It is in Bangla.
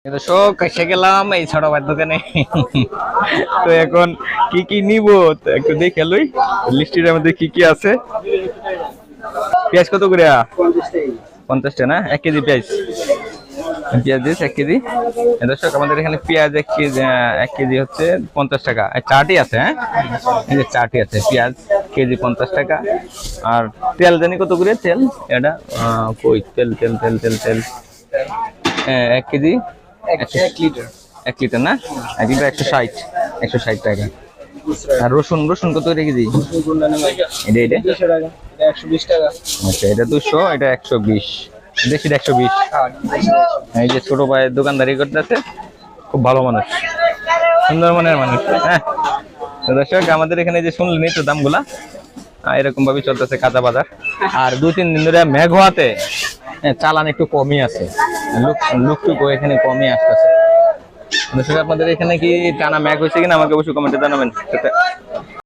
দর্শক এসে গেলাম এই ছোট ভাইয়ের দোকানে। তো এখন কি কি নিব একটু দেখে লই লিস্টের মধ্যে কি কি আছে। পেঁয়াজ কত করে? 50 না 1 কেজি পেঁয়াজ। পেঁয়াজ দিস 1 কেজি। দর্শক আমাদের এখানে পেঁয়াজ 1 কেজি হচ্ছে 50 টাকা। চাটি আছে, হ্যাঁ এই যে চাটি আছে। পেঁয়াজ কেজি 50 টাকা। আর তেল জানি কত করে তেল? এটা কই তেল তেল তেল তেল তেল 1 কেজি 1 লিটার না 1 লিটার 160 টাকা। আর রসুন রসুন কত কেজি? এটা এটা 120 টাকা। আচ্ছা এটা 200, এটা 120, দেশিটা 120। এই যে ছোট ভাই দোকানদারি করতেছে, খুব ভালো মানুষ, সুন্দর মনের মানুষ। হ্যাঁ তো দর্শক আমাদের এখানে যে শুনলেন তো দামগুলা এরকম ভাবে চলতেছে কাঁচা বাজার। আর 2-3 দিন ধরে মেঘ হওয়াতে চালান একটু কমই আছে, লুকটুকু এখানে কমই আসতেছে। দর্শক আপনাদের এখানে কি টানা মেঘ হয়েছে কিনা আমাকে অবশ্যই কমেন্টে জানাবেন।